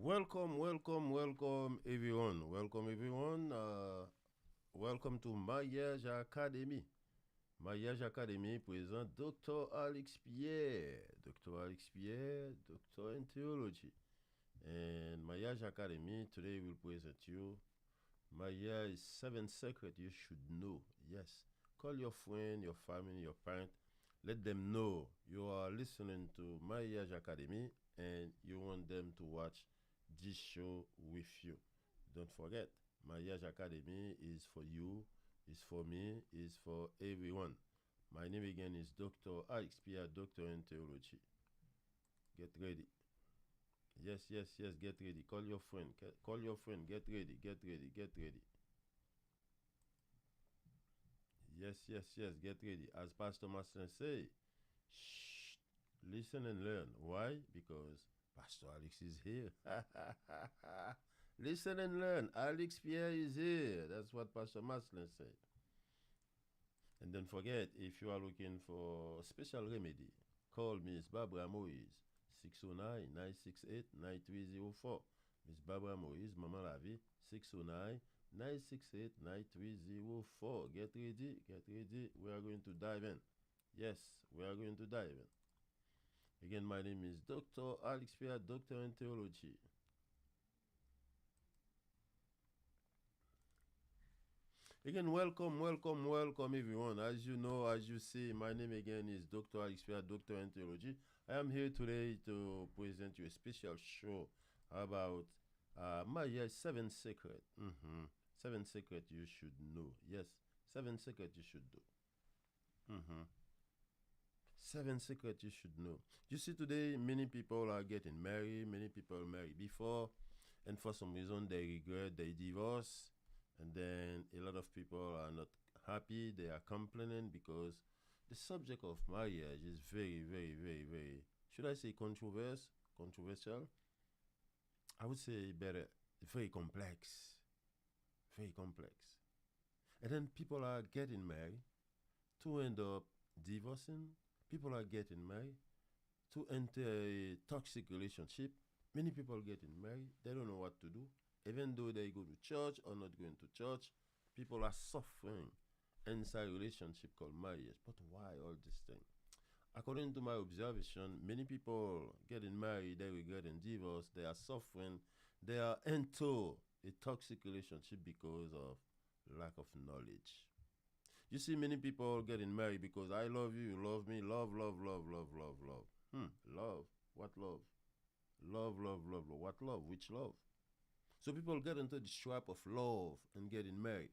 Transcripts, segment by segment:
Welcome, everyone. Welcome, everyone. Welcome to Mariage Academy. Mariage Academy présente Dr. Alex Pierre. Dr. Alex Pierre, Doctor in Theology. And Mariage Academy, today will present you Mariage 7 Secrets You Should Know. Yes. Call your friend, your family, your parent. Let them know you are listening to Mariage Academy and you want them to watch this show with you. Don't forget, Mariage Academy is for you, is for me, is for everyone. My name again is Dr. Alex Pierre, Doctor in Theology. Get ready. Yes, get ready. Call your friend. Call your friend. Get ready. Get ready. Yes, get ready. As Pastor Master say, shh, listen and learn. Why? Because Pastor Alex is here. Listen and learn. Alex Pierre is here. That's what Pastor Maslin said. And don't forget, if you are looking for special remedy, call Miss Barbara Moise, 609-968-9304. Miss Barbara Moise, Maman Lavi, 609-968-9304. Get ready. We are going to dive in. Yes, we are going to dive in. Again, my name is Dr. Alex Pierre, Doctor in Theology. Again, welcome, everyone. As you know, as you see, my name again is Dr. Alex Pierre, Doctor in Theology. I am here today to present you a special show about Mariage 7 Secrets. 7 Secrets you should know. Yes, 7 Secrets you should do. 7 Secrets you should know. You see, today, many people are getting married. Many people married before, and for some reason, they regret, they divorce. And then a lot of people are not happy. They are complaining because the subject of marriage is very, should I say controversial? I would say better, very complex. Very complex. And then people are getting married to end up divorcing. People are getting married to enter a toxic relationship. Many people getting married, they don't know what to do. Even though they go to church or not going to church, people are suffering inside a relationship called marriage. But why all this thing? According to my observation, many people getting married, they regret and divorce, they are suffering, they are into a toxic relationship because of lack of knowledge. You see many people getting married because I love you, you love me, love. Love. What love? Love. What love? Which love? So people get into the trap of love and getting married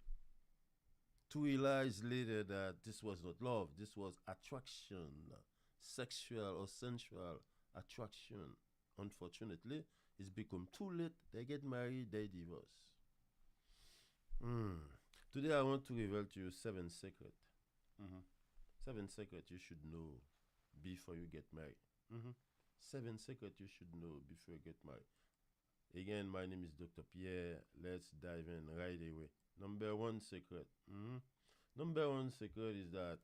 to realize later that this was not love, this was attraction, sexual or sensual attraction. Unfortunately, it's become too late. They get married, they divorce. Today I want to reveal to you 7 secrets. 7 secrets you should know before you get married. 7 secrets you should know before you get married. Again, my name is Dr. Pierre. Let's dive in right away. Number one secret. Number one secret is that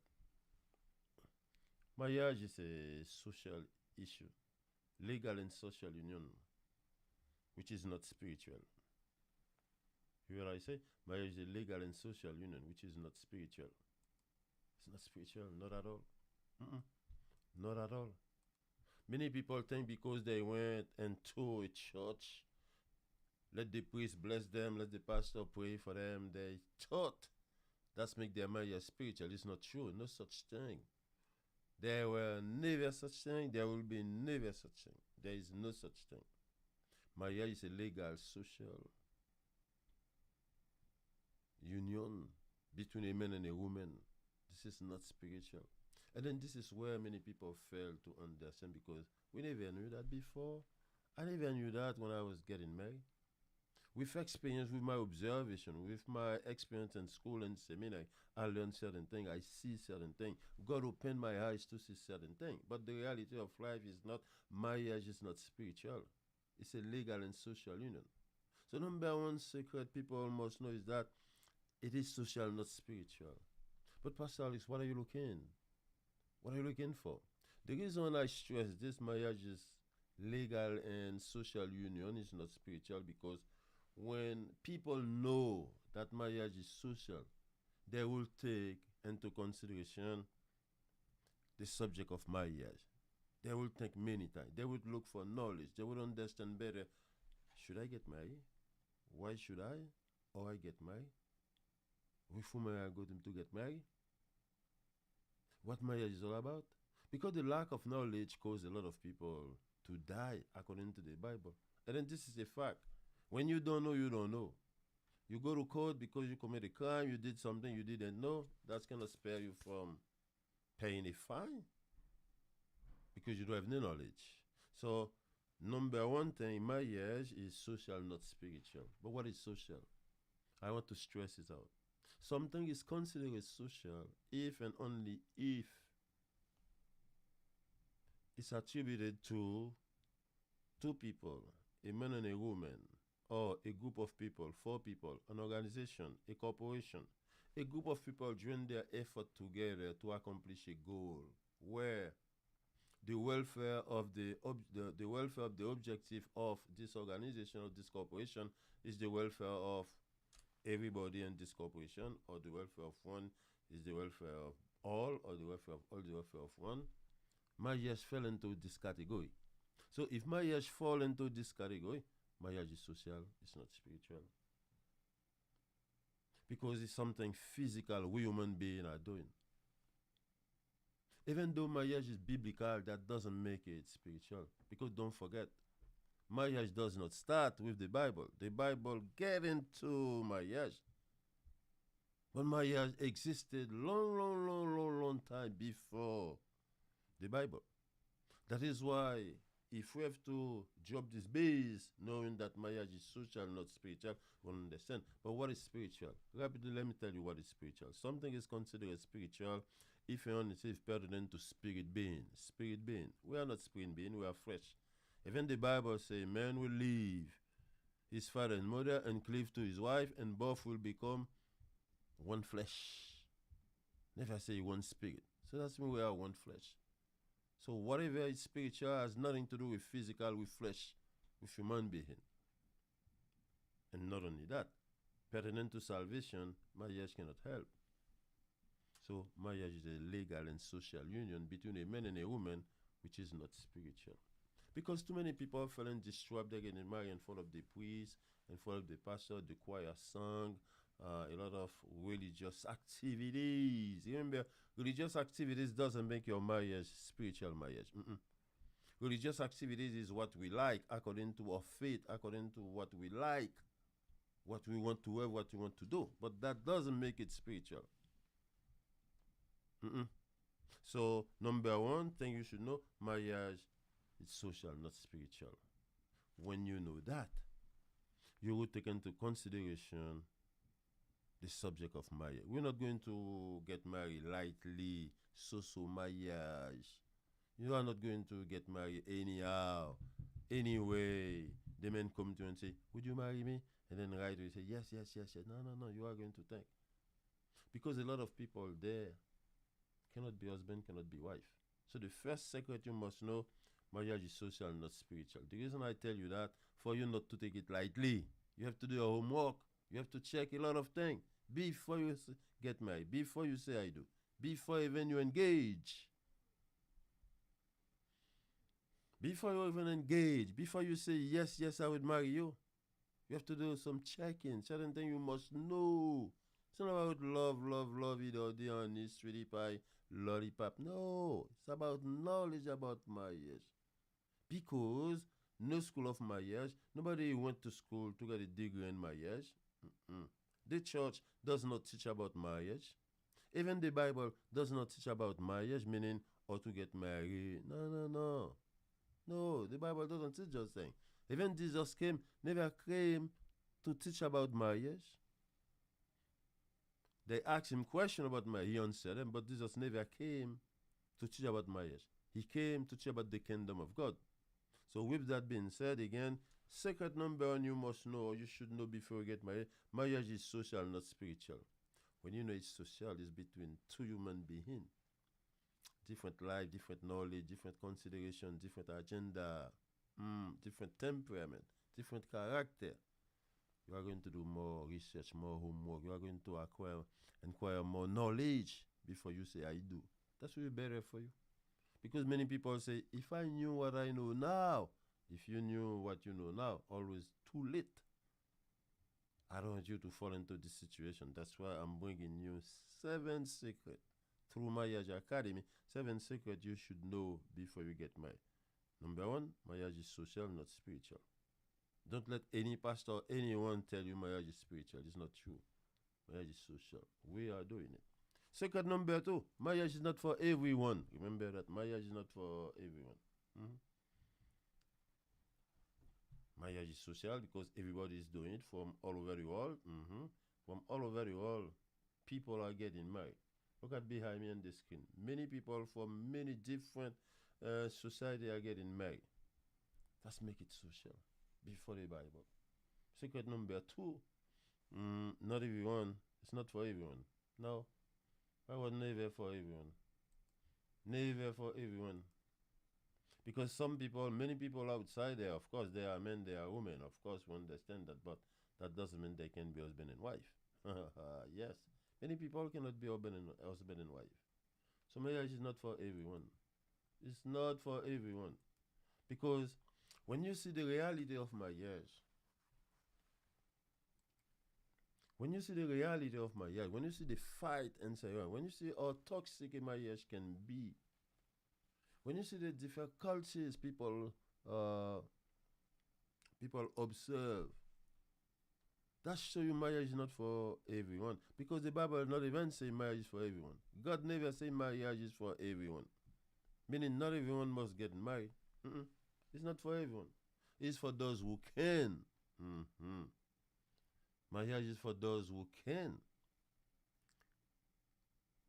marriage is a social issue, legal and social union, which is not spiritual. You hear what I say? Marriage is a legal and social union, which is not spiritual. It's not spiritual, not at all. Not at all. Many people think because they went into a church, let the priest bless them, let the pastor pray for them, they thought that's make their marriage spiritual. It's not true. No such thing. There were never such thing. There will be never such thing. There is no such thing. Marriage is a legal, social union between a man and a woman. This is not spiritual. And then this is where many people fail to understand because we never knew that before. I never knew that when I was getting married. With experience, with my observation, with my experience in school and seminar, I learned certain things. I see certain things. God opened my eyes to see certain things. But the reality of life is not, marriage is not spiritual. It's a legal and social union. So number one secret people must know is that it is social, not spiritual. But Pastor Alex, what are you looking? What are you looking for? The reason I stress this marriage is legal and social union is not spiritual, because when people know that marriage is social, they will take into consideration the subject of marriage. They will think many times. They would look for knowledge. They would understand better. Should I get married? Why should I? Or I get married? With whom am I going to get married? What marriage is all about? Because the lack of knowledge caused a lot of people to die according to the Bible. And then this is a fact. When you don't know, you don't know. You go to court because you commit a crime, you did something you didn't know. That's going to spare you from paying a fine because you don't have no knowledge. So, number one thing, marriage is social, not spiritual. But what is social? I want to stress it out. Something is considered social if and only if it's attributed to two people, a man and a woman, or a group of people, four people, an organization, a corporation. A group of people join their effort together to accomplish a goal where the welfare of the welfare of the objective of this organization or this corporation is the welfare of everybody in this corporation, or the welfare of one is the welfare of all, or the welfare of all, the welfare of one. Marriage fell into this category. So if marriage fall into this category, marriage is social, it's not spiritual. Because it's something physical we human beings are doing. Even though marriage is biblical, that doesn't make it spiritual. Because don't forget, marriage does not start with the Bible. The Bible get into marriage. But marriage existed long time before the Bible. That is why if we have to drop this base, knowing that marriage is social, not spiritual, we'll understand. But what is spiritual? Rapidly, let me tell you what is spiritual. Something is considered spiritual if you only say pertinent to spirit being. Spirit being. We are not spirit being, we are flesh. Even the Bible says, man will leave his father and mother and cleave to his wife, and both will become one flesh. Never say one spirit. So that's when we are one flesh. So whatever is spiritual has nothing to do with physical, with flesh, with human being. And not only that, pertinent to salvation, marriage cannot help. So marriage is a legal and social union between a man and a woman, which is not spiritual. Because too many people fell in this trap, they're getting married in front of the priest, in front of the pastor, the choir sung, a lot of religious activities. Remember, religious activities doesn't make your marriage spiritual marriage. Religious activities is what we like according to our faith, according to what we like, what we want to have, what we want to do. But that doesn't make it spiritual. So, number one thing you should know, marriage is social, not spiritual. When you know that, you will take into consideration the subject of marriage. We're not going to get married lightly, so marriage. You are not going to get married anyhow, anyway. The man come to you and say, would you marry me? And then right away say, yes. No, you are going to think. Because a lot of people there cannot be husband, cannot be wife. So the first secret you must know, marriage is social, not spiritual. The reason I tell you that, for you not to take it lightly, you have to do your homework. You have to check a lot of things before you get married, before you say I do, before even you engage. Before you even engage, before you say yes, I would marry you, you have to do some checking. Certain things you must know. It's not about love, it or the honey, sweetie pie, lollipop. No, it's about knowledge about marriage. Because no school of marriage, nobody went to school to get a degree in marriage. The church does not teach about marriage. Even the Bible does not teach about marriage, meaning how to get married. No. No, the Bible doesn't teach those things. Even Jesus never came to teach about marriage. They asked him questions about marriage. He answered them, but Jesus never came to teach about marriage. He came to teach about the kingdom of God. So with that being said, again, secret number one you must know, or you should know before you get married, marriage is social, not spiritual. When you know it's social, it's between two human beings. Different life, different knowledge, different consideration, different agenda. different temperament, different character. You are going to do more research, more homework. You are going to acquire more knowledge before you say I do. That's really better for you. Because many people say, if I knew what I know now, if you knew what you know now, always too late. I don't want you to fall into this situation. That's why I'm bringing you 7 secrets through Marriage Academy. 7 secrets you should know before you get married. Number one, marriage is social, not spiritual. Don't let any pastor, anyone tell you marriage is spiritual. It's not true. Marriage is social. We are doing it. Secret number two, marriage is not for everyone. Remember that marriage is not for everyone. Mhm. Marriage is social because everybody is doing it from all over the world. From all over the world, people are getting married. Look at behind me on the screen. Many people from many different society are getting married. Let's make it social before the Bible. Secret number two, not everyone. It's not for everyone. No, I was never for everyone. Never for everyone. Because some people, many people outside there, of course, there are men, there are women. Of course, we understand that, but that doesn't mean they can be husband and wife. Yes, many people cannot be husband and wife. So marriage is not for everyone. It's not for everyone. Because when you see the reality of marriage, when you see the reality of marriage, when you see the fight and so on, when you see how toxic a marriage can be, when you see the difficulties people observe, that show you marriage is not for everyone. Because the Bible not even say marriage is for everyone. God never say marriage is for everyone. Meaning not everyone must get married. It's not for everyone. It's for those who can. Marriage is for those who can.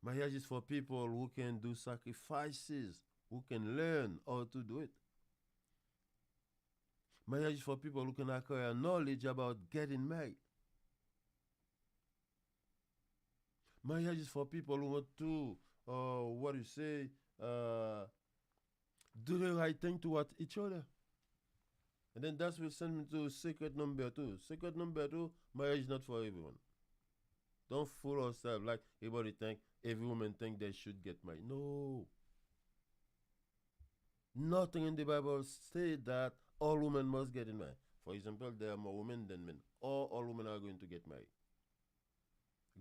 Marriage is for people who can do sacrifices, who can learn how to do it. Marriage is for people who can acquire knowledge about getting married. Marriage is for people who want to, do the right thing toward each other. And then that will send me to secret number two. Secret number two, marriage is not for everyone. Don't fool ourselves like everybody think, every woman think they should get married. No. Nothing in the Bible say that all women must get married. For example, there are more women than men. All women are going to get married.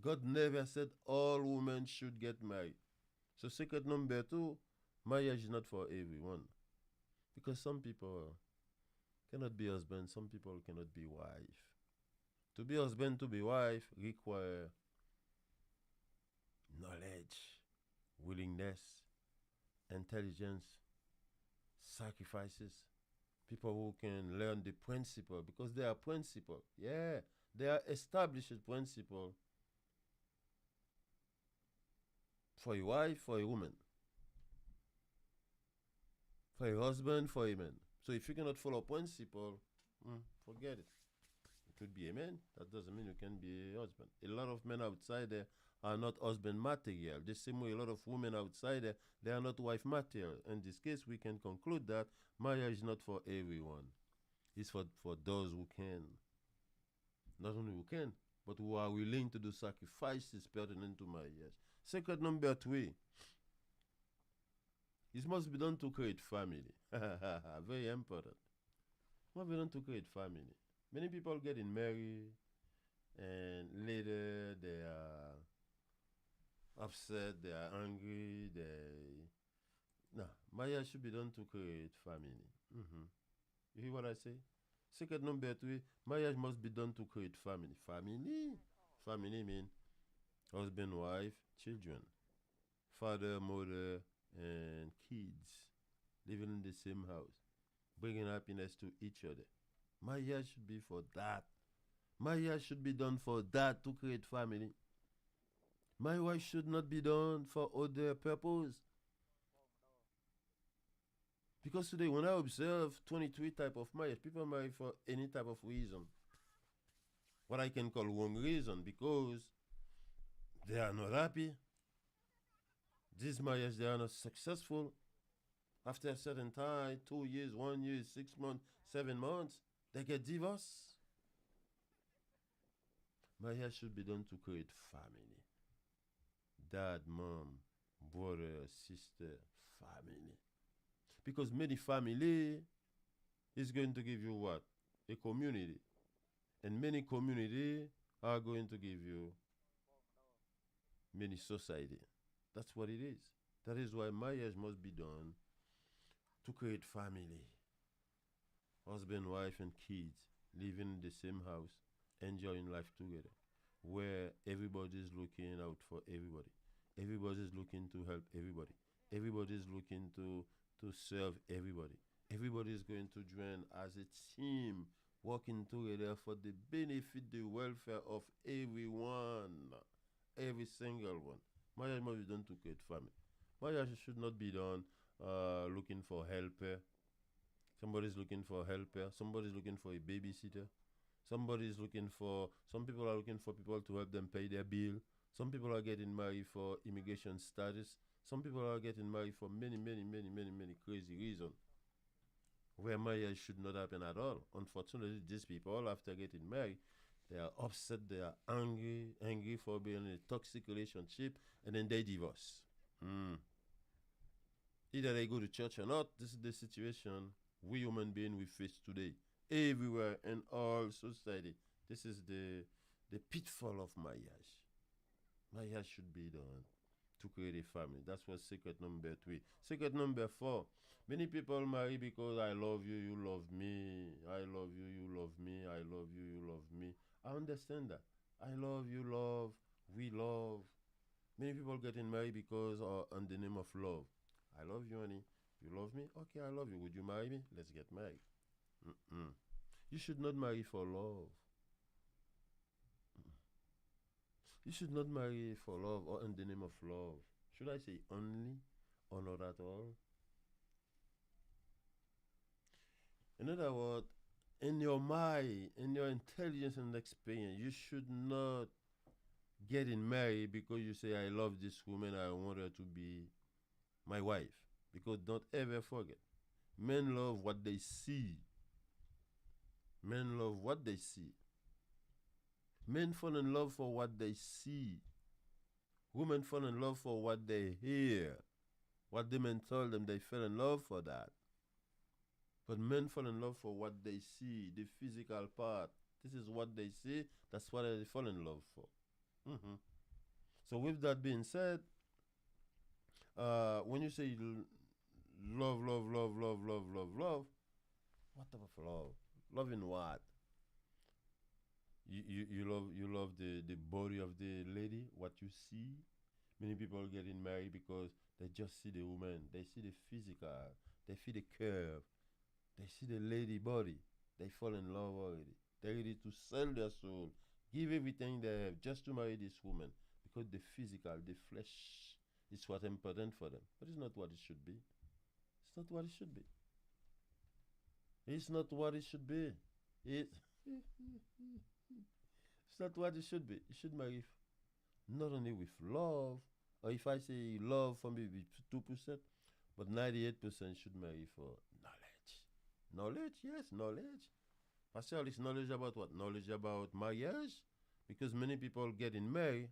God never said all women should get married. So secret number two, marriage is not for everyone. Because some people cannot be husband, some people cannot be wife. To be husband, to be wife require knowledge, willingness, intelligence, sacrifices. People who can learn the principle because they are principle. Yeah, they are established principle for a wife, for a woman, for a husband, for a man. So if you cannot follow principle, forget it. You could be a man. That doesn't mean you can be a husband. A lot of men outside there are not husband material. The same way a lot of women outside there, they are not wife material. In this case, we can conclude that marriage is not for everyone. It's for those who can. Not only who can, but who are willing to do sacrifices pertinent to marriage. Secret number three. It must be done to create family. Very important. It must be done to create family. Many people getting married and later they are upset, they are angry, no, marriage should be done to create family. You hear what I say? Secret number three, marriage must be done to create family. Family mean husband, wife, children, father, mother, and kids living in the same house, bringing happiness to each other. Marriage should be for that. Marriage should be done for that, to create family. Marriage should not be done for other purpose. Because today, when I observe 23 type of marriage, people marry for any type of reason. What I can call wrong reason, because they are not happy. This marriage, they are not successful. After a certain time, 2 years, 1 year, 6 months, 7 months, they get divorced. Marriage should be done to create family. Dad, mom, brother, sister, family. Because many family is going to give you what? A community. And many community are going to give you many society. That's what it is. That is why marriage must be done to create family. Husband, wife, and kids living in the same house, enjoying life together, where everybody is looking out for everybody. Everybody is looking to help everybody. Everybody is looking to serve everybody. Everybody is going to join as a team, working together for the benefit, the welfare of everyone, every single one. Marriage must be done to create family. Marriage should not be done looking for helper. Somebody's looking for a helper. Somebody's looking for a babysitter. Somebody's looking for. Some people are looking for people to help them pay their bill. Some people are getting married for immigration status. Some people are getting married for many, many, many, many, many crazy reasons. Where marriage should not happen at all. Unfortunately, these people, after getting married, they are upset, they are angry for being in a toxic relationship, and then they divorce. Mm. Either they go to church or not. This is the situation we human beings we face today, everywhere in all society. This is the pitfall of marriage. Marriage should be done to create a family. That's what secret number 3. Secret number 4. Many people marry because I love you, you love me. I love you, you love me. I love you, you love me. I understand that. I love you, love. We love. Many people getting married because on the name of love. I love you, honey. You love me? Okay, I love you. Would you marry me? Let's get married. Mm-mm. You should not marry for love. You should not marry for love or in the name of love. Should I say only or not at all? In other words, in your mind, in your intelligence and experience, you should not get in married because you say, I love this woman, I want her to be my wife. Because don't ever forget, men love what they see. Men love what they see. Men fall in love for what they see. Women fall in love for what they hear. What the men told them, they fell in love for that. But men fall in love for what they see, the physical part. This is what they see, that's what they fall in love for. Mm-hmm. So, with that being said, when you say love, love, love, love, love, love, love, what type of love? Love in what? You love the body of the lady, what you see. Many people getting married because they just see the woman, they see the physical, they see the curve, they see the lady body, they fall in love already. They're ready to sell their soul, give everything they have just to marry this woman because the physical, the flesh, is what's important for them. But it's not what it should be. It's not what it should be. It's not what it should be. It's it's not what it should be. You should marry not only with love, or if I say love for maybe 2%, but 98% should marry for knowledge. Knowledge, yes, knowledge. Pascal, it's knowledge about what? Knowledge about marriage? Because many people get in married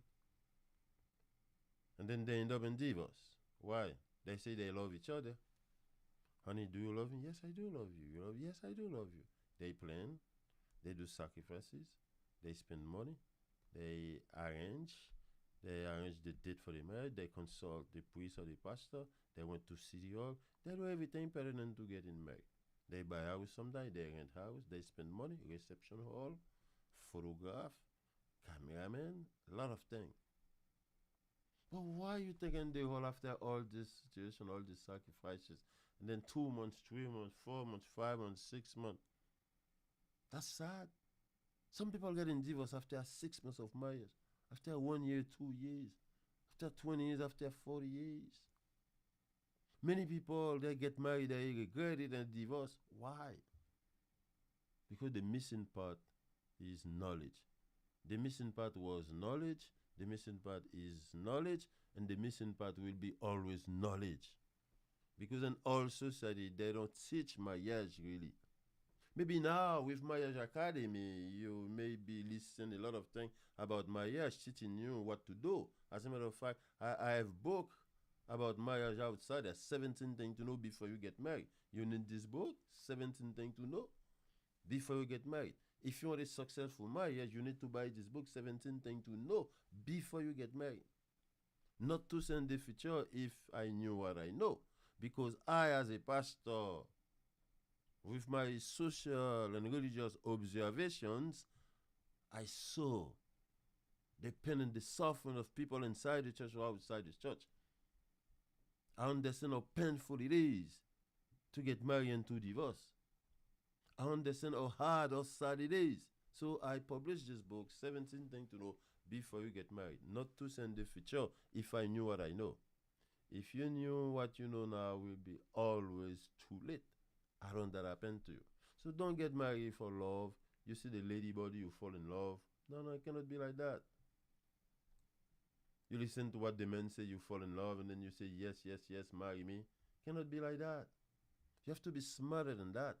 and then they end up in divorce. Why? They say they love each other. Honey, do you love me? Yes, I do love you. You love? Yes, I do love you. They plan, they do sacrifices, they spend money, they arrange the date for the marriage, they consult the priest or the pastor, they went to city hall, they do everything pertinent to getting married. They buy a house sometime, they rent house, they spend money, reception hall, photograph, cameraman, a lot of things. But why you taking the whole after all this situation, all these sacrifices, and then 2 months, 3 months, 4 months, 5 months, 6 months? That's sad. Some people getting divorced after 6 months of marriage, after 1 year, 2 years, after 20 years, after 40 years. Many people they get married, they regret it and divorce. Why? Because the missing part is knowledge. The missing part was knowledge. The missing part is knowledge, and the missing part will be always knowledge. Because in all society, they don't teach marriage really. Maybe now with Marriage Academy, you may be listening a lot of things about marriage, teaching you what to do. As a matter of fact, I have book about marriage outside. There's 17 things to know before you get married. You need this book, 17 things to know before you get married. If you want a successful marriage, you need to buy this book, 17 things to know before you get married. Not to send the future if I knew what I know. Because I, as a pastor, with my social and religious observations, I saw the pain and the suffering of people inside the church or outside the church. I understand how painful it is to get married and to divorce. I understand how hard or sad it is. So I published this book, 17 Things to Know Before You Get Married. Not to send the future if I knew what I know. If you knew what you know now, will be always too late. I don't want that happen to you. So don't get married for love. You see the lady body, you fall in love. No, it cannot be like that. You listen to what the men say, you fall in love, and then you say, yes, yes, yes, marry me. Cannot be like that. You have to be smarter than that.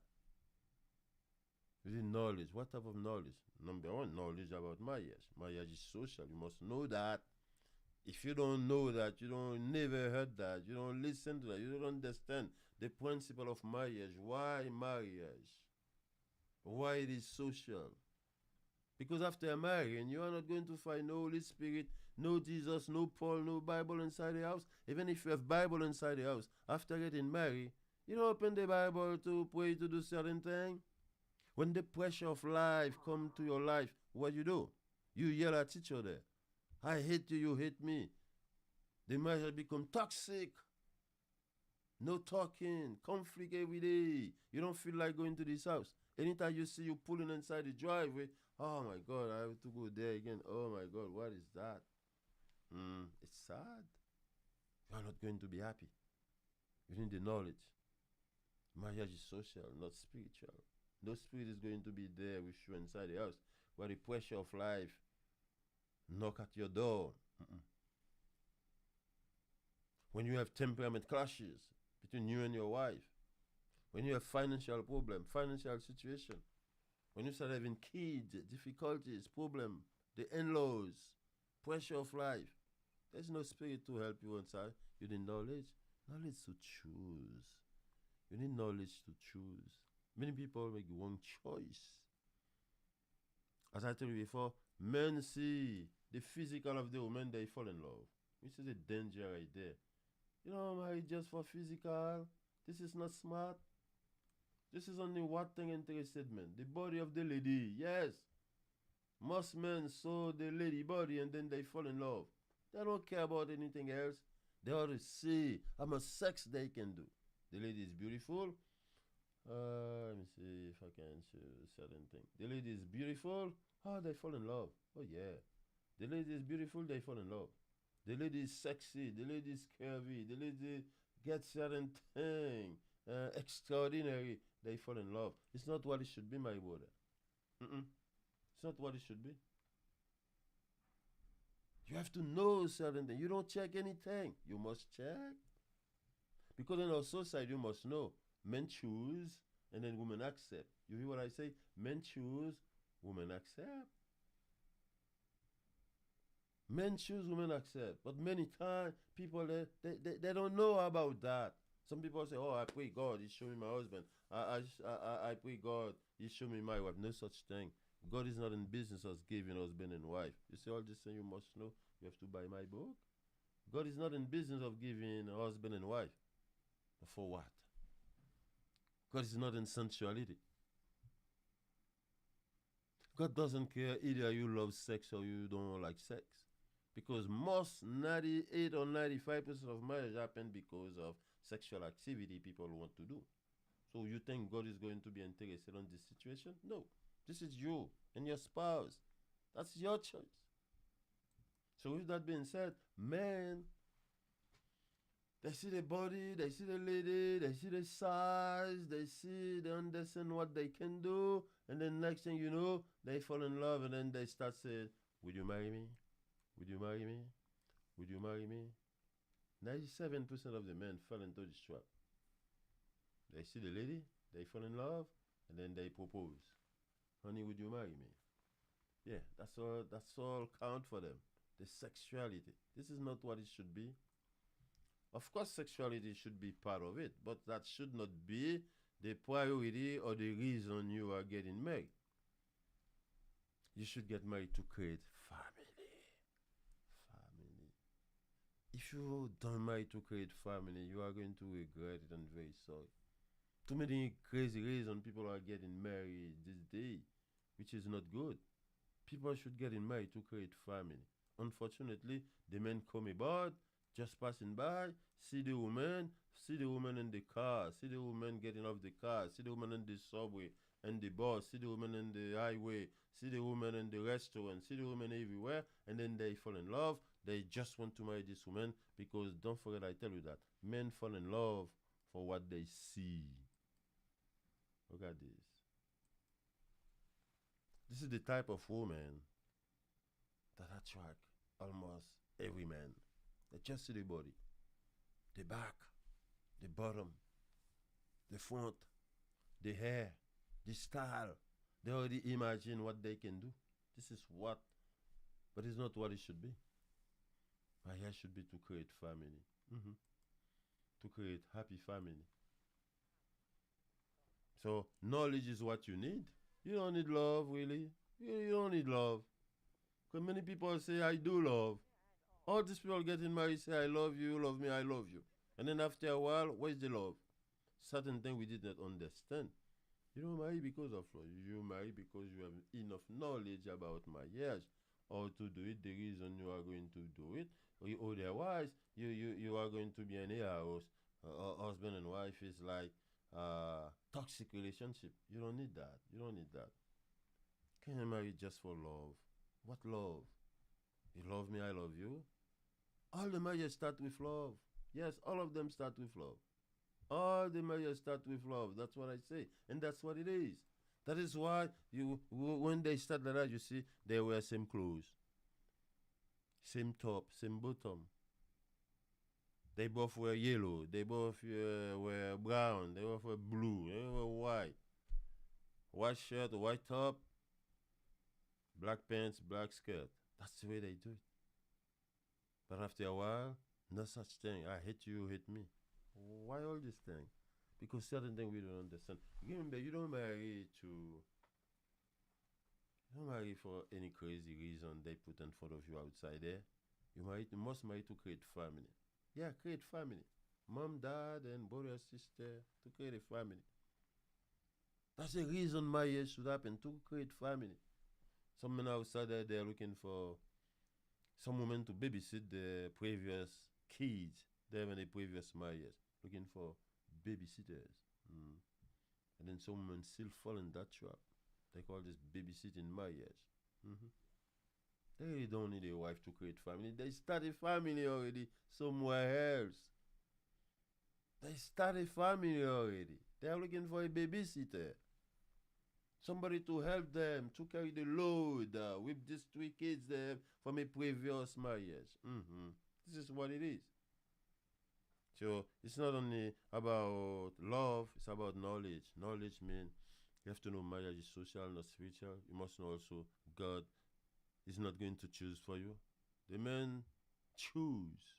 You need knowledge. What type of knowledge? Number one, knowledge about marriage. Marriage is social. You must know that. If you don't know that, you don't never heard that, you don't listen to that, you don't understand the principle of marriage. Why marriage? Why it is social? Because after marrying, you are not going to find no Holy Spirit, no Jesus, no Paul, no Bible inside the house. Even if you have Bible inside the house, after getting married, you don't open the Bible to pray to do certain things. When the pressure of life come to your life, what you do? You yell at each other. I hate you, you hate me. The marriage become toxic. No talking, conflict every day. You don't feel like going to this house. Anytime you see you pulling inside the driveway, oh my God, I have to go there again. Oh my God, what is that? It's sad. You are not going to be happy. You need the knowledge. Marriage is social, not spiritual. No spirit is going to be there with you inside the house where the pressure of life knock at your door. When you have temperament clashes between you and your wife, when you have financial problem, financial situation, when you start having kids, difficulties, problem, the in-laws, pressure of life, there's no spirit to help you inside. You need knowledge. Knowledge to choose. You need knowledge to choose. Many people make wrong choice. As I told you before, men see the physical of the woman, they fall in love. Which is a danger right there. You know, married just for physical. This is not smart. This is only one thing interested men. The body of the lady, yes. Most men saw the lady body and then they fall in love. They don't care about anything else. They ought to see how much sex they can do. The lady is beautiful. Let me see if I can choose certain thing. The lady is beautiful. Oh, they fall in love. Oh, yeah. The lady is beautiful, they fall in love. The lady is sexy. The lady is curvy. The lady gets certain thing. Extraordinary. They fall in love. It's not what it should be, my brother. It's not what it should be. You have to know certain things. You don't check anything. You must check. Because in our society, you must know. Men choose, and then women accept. You hear what I say? Men choose, women accept. Men choose, women accept. But many times, people, they don't know about that. Some people say, oh, I pray God, he show me my husband. I pray God, he show me my wife. No such thing. God is not in business of giving husband and wife. You see all this thing you must know? You have to buy my book. God is not in business of giving a husband and wife. For what? God is not in sensuality. God doesn't care either you love sex or you don't like sex. Because most 98 or 95% of marriage happen because of sexual activity people want to do. So you think God is going to be interested in this situation? No. This is you and your spouse. That's your choice. So with that being said, men, they see the body, they see the lady, they see the size, they understand what they can do, and then next thing you know, they fall in love, and then they start saying, would you marry me? Would you marry me? Would you marry me? 97% of the men fell into this trap. They see the lady, they fall in love, and then they propose. Honey, would you marry me? Yeah, that's all. That's all count for them. The sexuality. This is not what it should be. Of course, sexuality should be part of it, but that should not be the priority or the reason you are getting married. You should get married to create family. Family. If you don't marry to create family, you are going to regret it and very sorry. Too many crazy reasons people are getting married this day, which is not good. People should get married to create family. Unfortunately, the men come aboard, just passing by, see the woman in the car, see the woman getting off the car, see the woman in the subway and the bus, see the woman in the highway, see the woman in the restaurant, see the woman everywhere, and then they fall in love. They just want to marry this woman because don't forget I tell you that men fall in love for what they see. Look at this. This is the type of woman that attract almost every man. They just see the body, the back, the bottom, the front, the hair, the style. They already imagine what they can do. This is what, but it's not what it should be. My hair should be to create family, hmm to create happy family. So knowledge is what you need. You don't need love, really. You don't need love. Because many people say, I do love. All these people getting married say, I love you, love me, I love you. And then after a while, where's the love? Certain things we did not understand. You don't marry because of love. You marry because you have enough knowledge about marriage, how to do it, the reason you are going to do it. Or otherwise, you are going to be in a house. Husband and wife is like toxic relationship. You don't need that. You don't need that. Can you marry just for love? What love? You love me, I love you. All the marriages start with love. Yes, all of them start with love. All the marriages start with love. That's what I say, and that's what it is. That is why when they start like that, you see, they wear same clothes, same top, same bottom. They both wear yellow. They both wear brown. They both wear blue. They wear white. White shirt, white top, black pants, black skirt. That's the way they do it. But after a while, no such thing. I hate you, you hate me. Why all this thing? Because certain things we don't understand. Remember, you don't marry for any crazy reason they put in front of you outside there. You must marry to create family. Yeah, create family. Mom, dad, and brother, sister, to create a family. That's the reason marriage should happen, to create family. Some men outside there, they're looking for some women to babysit the previous kids they have in the previous marriage, looking for babysitters. Mm. And then some women still fall in that trap. They call this babysitting marriage. Hmm. They really don't need a wife to create family. They start a family already somewhere else. They start a family already. They are looking for a babysitter. Somebody to help them to carry the load with these three kids there from a previous marriage. This is what it is. So it's not only about love, it's about knowledge. Knowledge means you have to know marriage is social, not spiritual. You must know also God is not going to choose for you. The man choose.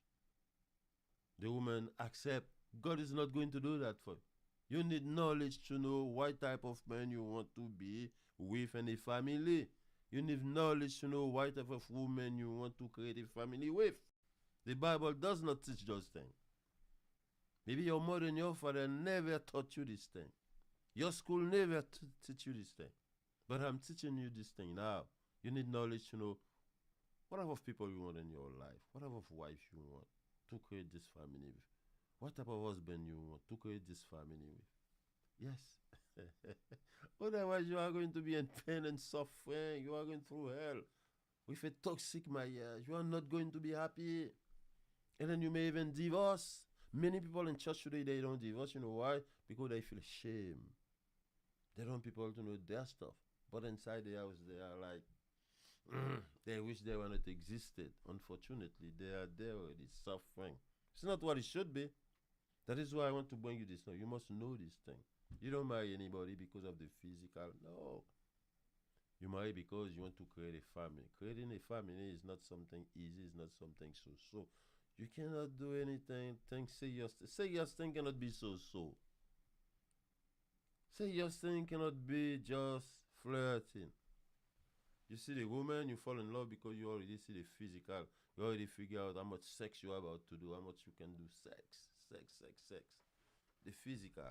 The woman accept. God is not going to do that for you. You need knowledge to know what type of man you want to be with in a family. You need knowledge to know what type of woman you want to create a family with. The Bible does not teach those things. Maybe your mother and your father never taught you this thing. Your school never teach you this thing. But I'm teaching you this thing now. You need knowledge to know what type of people you want in your life. What type of wife you want to create this family with. What type of husband you want to create this family with. Yes. Otherwise, you are going to be in pain and suffering. You are going through hell. With a toxic marriage, you are not going to be happy. And then you may even divorce. Many people in church today, they don't divorce. You know why? Because they feel shame. They don't want people to know their stuff. But inside the house, they are like, they wish they were not existed. Unfortunately, they are there already suffering. It's not what it should be. That is why I want to bring you this now. You must know this thing. You don't marry anybody because of the physical. No. You marry because you want to create a family. Creating a family is not something easy, it's not something so. You cannot do anything. Think serious. Serious thing cannot be so. Serious thing cannot be just flirting. You see the woman, you fall in love because you already see the physical. You already figure out how much sex you're about to do, how much you can do sex. The physical.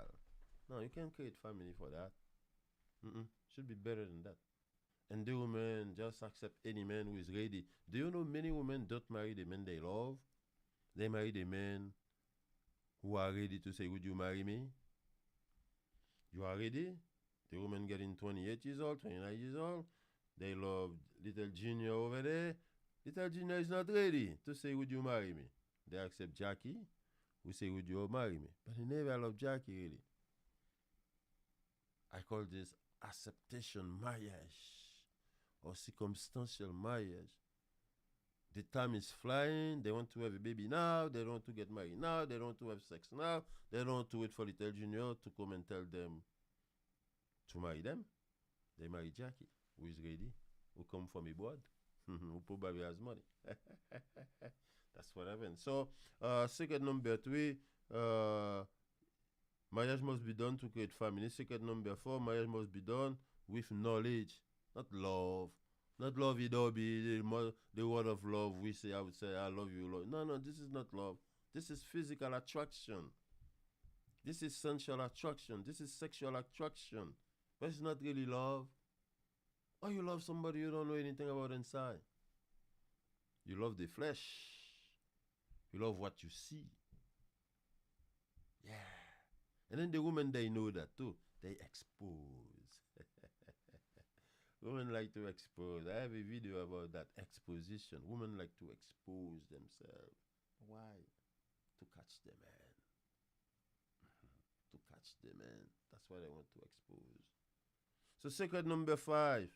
No, you can't create family for that. Should be better than that. And the women just accept any man who is ready. Do you know many women don't marry the men they love? They marry the men who are ready to say, would you marry me? You are ready? The woman getting 28 years old, 29 years old. They love little Junior over there. Little Junior is not ready to say, would you marry me? They accept Jackie, who say, would you marry me? But they never love Jackie, really. I call this acceptation marriage or circumstantial marriage. The time is flying. They want to have a baby now. They don't want to get married now. They don't want to have sex now. They don't want to wait for little Junior to come and tell them to marry them. They marry Jackie, who is ready, who come from abroad, who probably has money. That's what happened. So, secret number 3, marriage must be done to create family. Secret number 4, marriage must be done with knowledge, not love. Not lovey-dovey, the word of love we say, I would say, I love you, Lord. No, this is not love. This is physical attraction. This is sensual attraction. This is sexual attraction. But it's not really love. Or you love somebody you don't know anything about inside. You love the flesh. You love what you see. Yeah. And then the women, they know that too. They expose. Women like to expose. I have a video about that exposition. Women like to expose themselves. Why? To catch the man. To catch the man. That's why they want to expose. So secret number 5.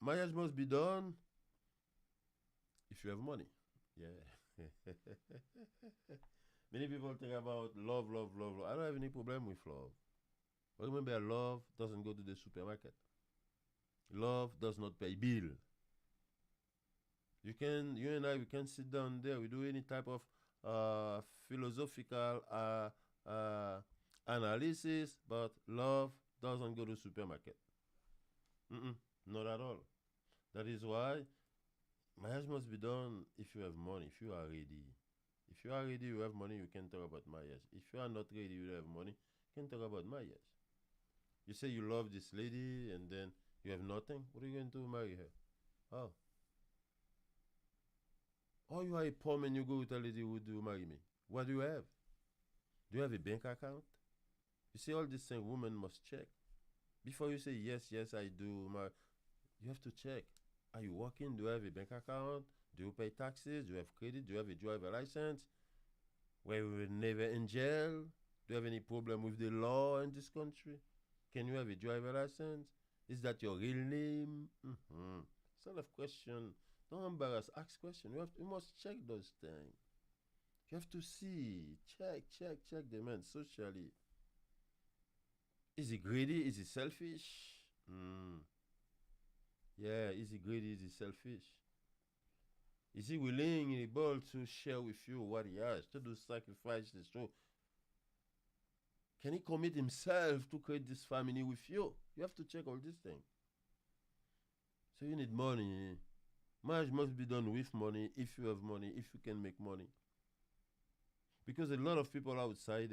Marriage must be done if you have money. Yeah. Many people think about love. I don't have any problem with love. But remember, love doesn't go to the supermarket. Love does not pay bill. You and I, we can sit down there. We do any type of philosophical analysis, but love doesn't go to supermarket. Not at all. That is why marriage must be done if you have money, if you are ready. If you are ready, you have money, you can talk about marriage. If you are not ready, you don't have money, you can talk about marriage. You say you love this lady and then you have nothing. What are you going to marry her? How? Or you are a poor man, you go to a lady, would you marry me? What do you have? Do you have a bank account? You see, all these things women must check. Before you say, yes, I do, you have to check. Are you working? Do you have a bank account? Do you pay taxes? Do you have credit? Do you have a driver license? Were you never in jail? Do you have any problem with the law in this country? Can you have a driver license? Is that your real name? Sort of question. Don't embarrass. Ask question. You must check those things. You have to see. Check the man socially. Is he greedy? Is he selfish? Yeah, is he greedy? Is he selfish? Is he willing and able to share with you what he has, to do sacrifices? So, can he commit himself to create this family with you? You have to check all these things. So you need money. Marriage must be done with money, if you have money, if you can make money. Because a lot of people outside,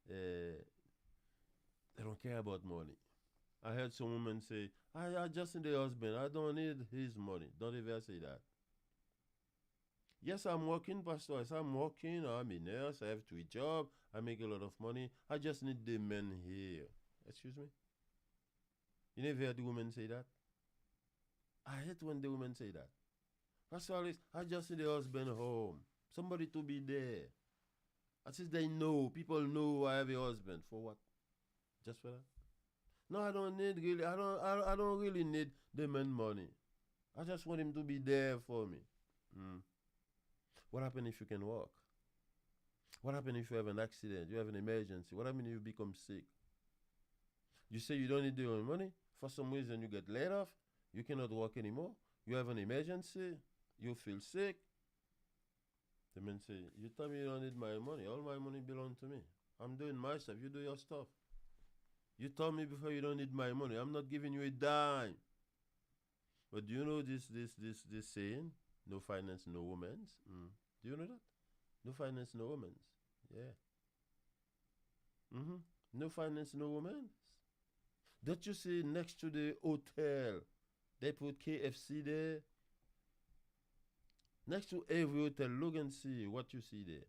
they don't care about money. I heard some women say, I just need a husband. I don't need his money. Don't ever say that. Yes, I'm working, Pastor. Yes, I'm working. I'm a nurse. I have 3 jobs. I make a lot of money. I just need the men here. Excuse me? You never heard the women say that? I hate when the women say that. Pastor Alex, I just need a husband home. Somebody to be there. At least they know. People know I have a husband. For what? Just for that? No, I don't need really. I don't really need the man money. I just want him to be there for me. What happens if you can walk? What happens if you have an accident? You have an emergency. What happens if you become sick? You say you don't need your own money. For some reason, you get laid off. You cannot work anymore. You have an emergency. You feel sick. The man say, you tell me you don't need my money. All my money belongs to me. I'm doing my stuff. You do your stuff. You told me before you don't need my money. I'm not giving you a dime. But do you know this saying? No finance, no woman's. Do you know that? No finance, no woman's. Yeah. No finance, no woman's. Don't you see next to the hotel, they put KFC there? Next to every hotel, look and see what you see there.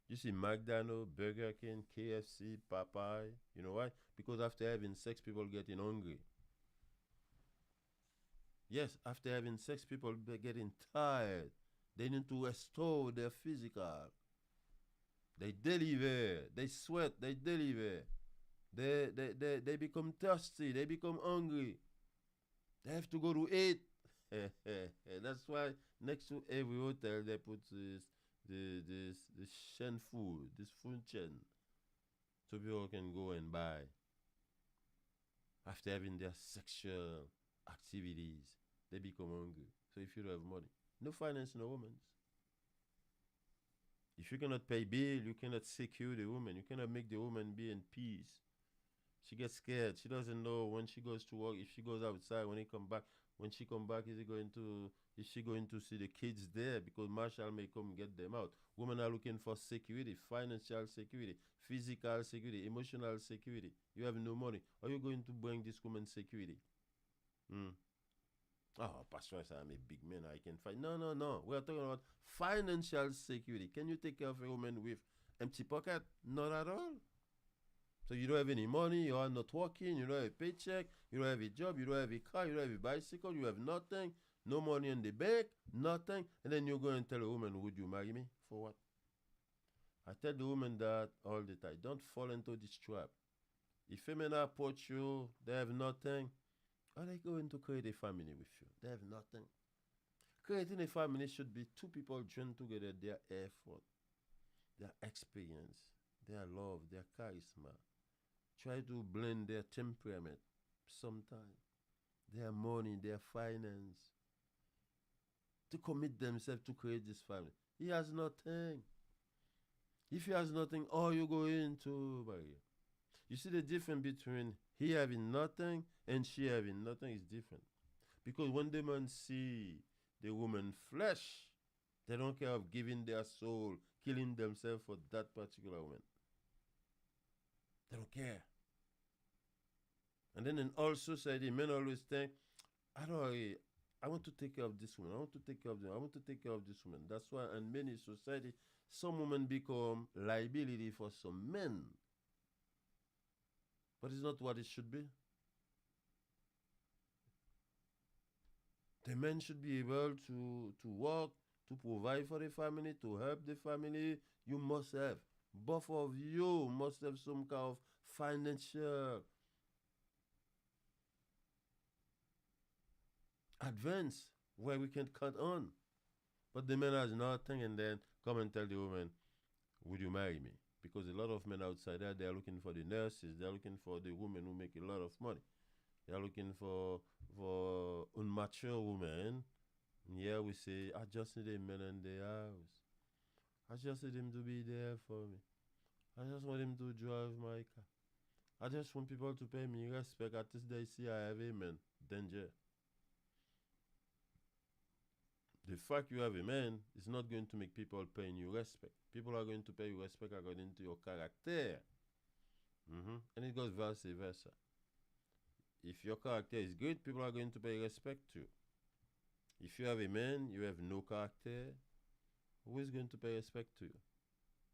You see McDonald's, Burger King, KFC, Popeye. You know why? Because after having sex, people getting hungry. Yes, after having sex, people be getting tired. They need to restore their physical. They deliver. They sweat. They deliver. They become thirsty. They become hungry. They have to go to eat. That's why next to every hotel they put this chain food, this food chain, so people can go and buy after having their sexual activities. They become hungry. So if you don't have money, no finance, no women. If you cannot pay bill, you cannot secure the woman. You cannot make the woman be in peace. She gets scared. She doesn't know when she goes to work. If she goes outside, when she come back, is she going to see the kids there? Because Marshall may come get them out. Women are looking for security, financial security, physical security, emotional security. You have no money. Are you going to bring this woman security? Oh, Pastor, I'm a big man. I can fight. No. We are talking about financial security. Can you take care of a woman with empty pocket? Not at all. So you don't have any money, you are not working, you don't have a paycheck, you don't have a job, you don't have a car, you don't have a bicycle, you have nothing, no money in the bank, nothing, and then you go and tell a woman, would you marry me? For what? I tell the woman that all the time. Don't fall into this trap. If women approach you, they have nothing, are they going to create a family with you? They have nothing. Creating a family should be two people join together their effort, their experience, their love, their charisma. Try to blend their temperament sometimes, their money, their finance, to commit themselves to create this family. He has nothing. If he has nothing, all you go into, you see the difference between he having nothing and she having nothing is different. Because when the man see the woman flesh, they don't care of giving their soul, killing themselves for that particular woman. They don't care. And then in all society, men always think, I want to take care of this woman. I want to take care of them. I want to take care of this woman. That's why in many society, some women become liability for some men. But it's not what it should be. The man should be able to work, to provide for the family, to help the family. You must have. Both of you must have some kind of financial advance where we can cut on. But the man has nothing and then come and tell the woman, would you marry me? Because a lot of men outside there, they are looking for the nurses, they are looking for the women who make a lot of money. They are looking for unmature women. And here we say, I just need a man in the house. I just need him to be there for me. I just want him to drive my car. I just want people to pay me respect. At least they see I have a man. Danger. The fact you have a man is not going to make people pay you respect. People are going to pay you respect according to your character. And it goes vice versa. If your character is good, people are going to pay respect to you. If you have a man, you have no character, who is going to pay respect to you?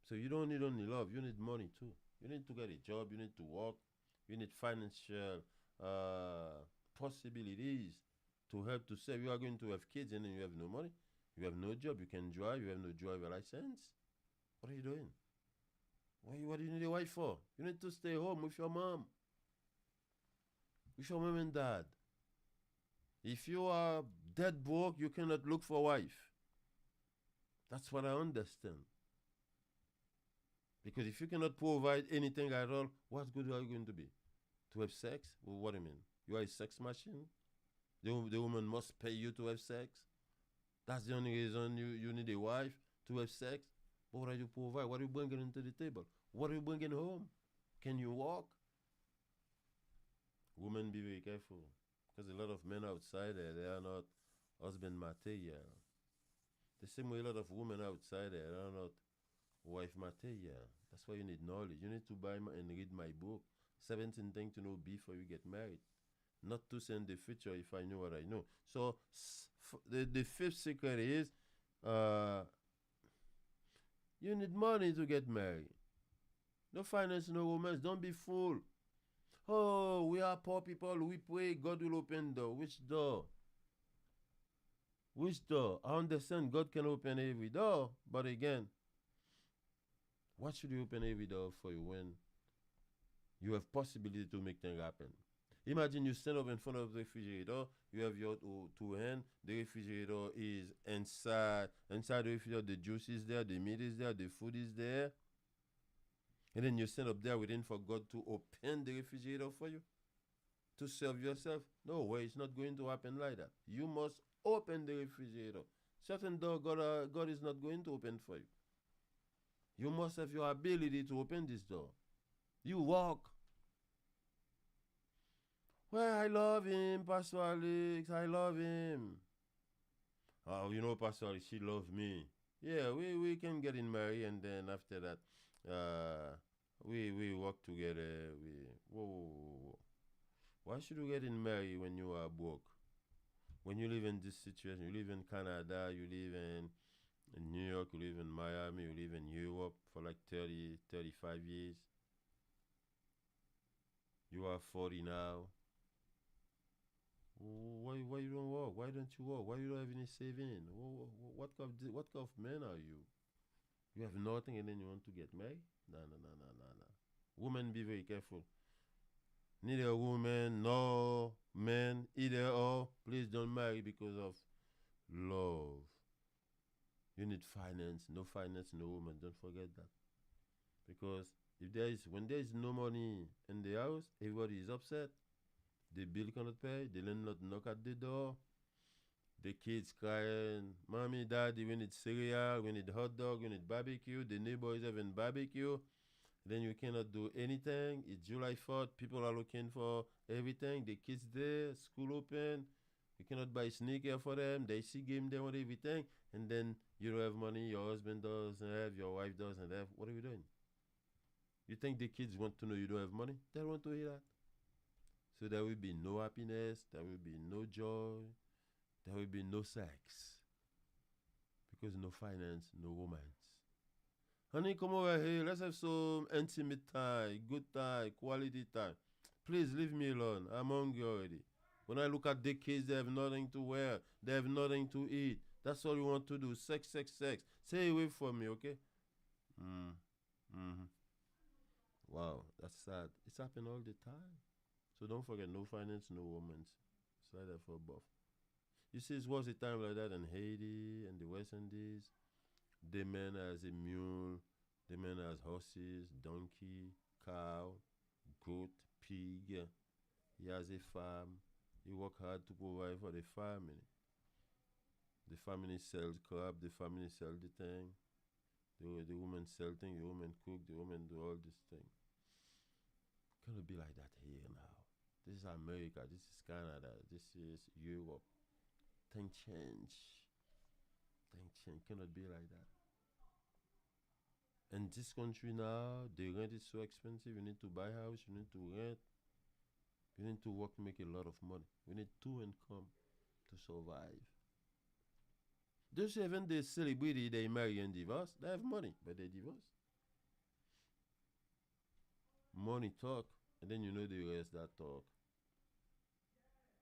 So you don't need only love, you need money too. You need to get a job, you need to work, you need financial possibilities to help to save. You are going to have kids and then you have no money, you have no job, you can drive, you have no driver license. What are you doing? What do you need a wife for? You need to stay home with your mom. With your mom and dad. If you are dead broke, you cannot look for a wife. That's what I understand. Because if you cannot provide anything at all, what good are you going to be? To have sex? Well, what do you mean? You are a sex machine? The woman must pay you to have sex? That's the only reason you need a wife, to have sex? But what are you provide? What are you bringing into the table? What are you bringing home? Can you walk? Women, be very careful. Because a lot of men outside there, they are not husband material. The same way a lot of women outside there are not wife material. That's why you need knowledge. You need to buy and read my book, 17 Things to Know Before You Get Married. Not to send the future if I know what I know. So the fifth secret is uh, you need money to get married. No finance, no romance. Don't be fool. Oh, we are poor people. We pray God will open door. Which door? Which door? I understand God can open every door, but again, what should you open every door for you when you have possibility to make things happen? Imagine you stand up in front of the refrigerator, you have your two hands, the refrigerator is inside the refrigerator, the juice is there, the meat is there, the food is there. And then you stand up there waiting for God to open the refrigerator for you to serve yourself. No way, it's not going to happen like that. You must open the refrigerator. Certain door God is not going to open for you. You must have your ability to open this door. You walk. Well, I love him, Pastor Alex. I love him. Oh, you know, Pastor Alex, she loves me. Yeah, we can get in married, and then after that, we work together. Whoa. Why should you get in married when you are broke? When you live in this situation, you live in Canada, you live in New York, you live in Miami, you live in Europe for like 30, 35 years. You are 40 now. Why you don't work? Why don't you work? Why you don't have any saving? What kind of man are you? You have nothing and then you want to get married? No. Women, be very careful. Neither woman nor man, either or. Please don't marry because of love. You need finance. No finance, no woman. Don't forget that. Because when there is no money in the house, everybody is upset. The bill cannot pay. The landlord knock at the door. The kids crying, "Mommy, Daddy, we need cereal, we need hot dog, we need barbecue." The neighbor is having barbecue. Then you cannot do anything. It's July 4th. People are looking for everything. The kids there, school open. You cannot buy sneaker for them. They see game, they want everything. And then you don't have money. Your husband doesn't have. Your wife doesn't have. What are you doing? You think the kids want to know you don't have money? They don't want to hear that. So there will be no happiness. There will be no joy. There will be no sex. Because no finance, no romance. Honey, come over here. Let's have some intimate time, good time, quality time. Please leave me alone. I'm hungry already. When I look at the kids, they have nothing to wear. They have nothing to eat. That's all you want to do. Sex. Stay away from me, okay? Mm-hmm. Wow, that's sad. It's happening all the time. So don't forget, no finance, no romance. It's like that for both. You see, it was a time like that in Haiti and the West Indies. The man has a mule, the man has horses, donkey, cow, goat, pig. He has a farm. He work hard to provide for the family. The family sells crab, the family sell the thing. The woman sell thing, the woman cook, the woman do all this thing. Gonna be like that here now. This is America, this is Canada, this is Europe. Thing change. Cannot be like that. In this country now, the rent is so expensive. You need to buy a house, you need to rent, you need to work, make a lot of money. We need two income to survive. Those even the celebrity they marry and divorce, they have money, but they divorce. Money talk, and then you know the rest that talk.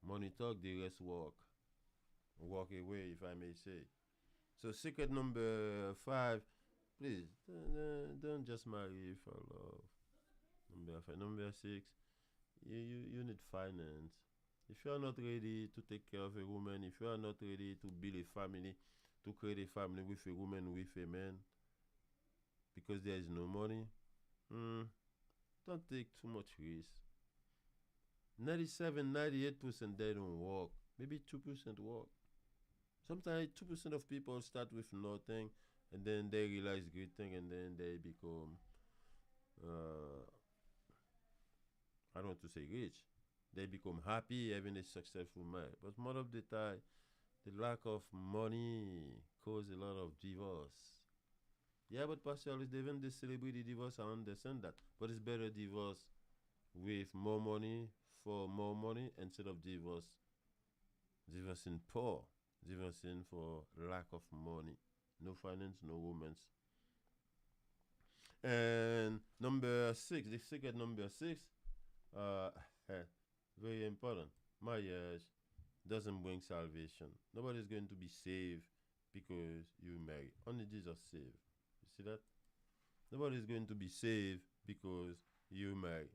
Money talk, the rest walk. Walk away, if I may say. So secret number 5, please don't just marry for love. Number 5, number 6, you need finance. If you are not ready to take care of a woman, if you are not ready to build a family, to create a family with a woman, with a man, because there is no money. Mm, don't take too much risk. 97, 98% they don't work. Maybe 2% work. Sometimes 2% of people start with nothing and then they realize great thing and then they become, uh, I don't want to say rich. They become happy having a successful marriage. But most of the time, the lack of money cause a lot of divorce. Yeah, but Pastor Alice, even the celebrity divorce, I understand that. But it's better divorce with more money for more money instead of divorcing poor, divorcing for lack of money. No finance, no romance. And number six, the secret number six, uh, very important. Marriage doesn't bring salvation. Nobody's going to be saved because you marry. Only Jesus saved. You see that? Nobody's going to be saved because you marry.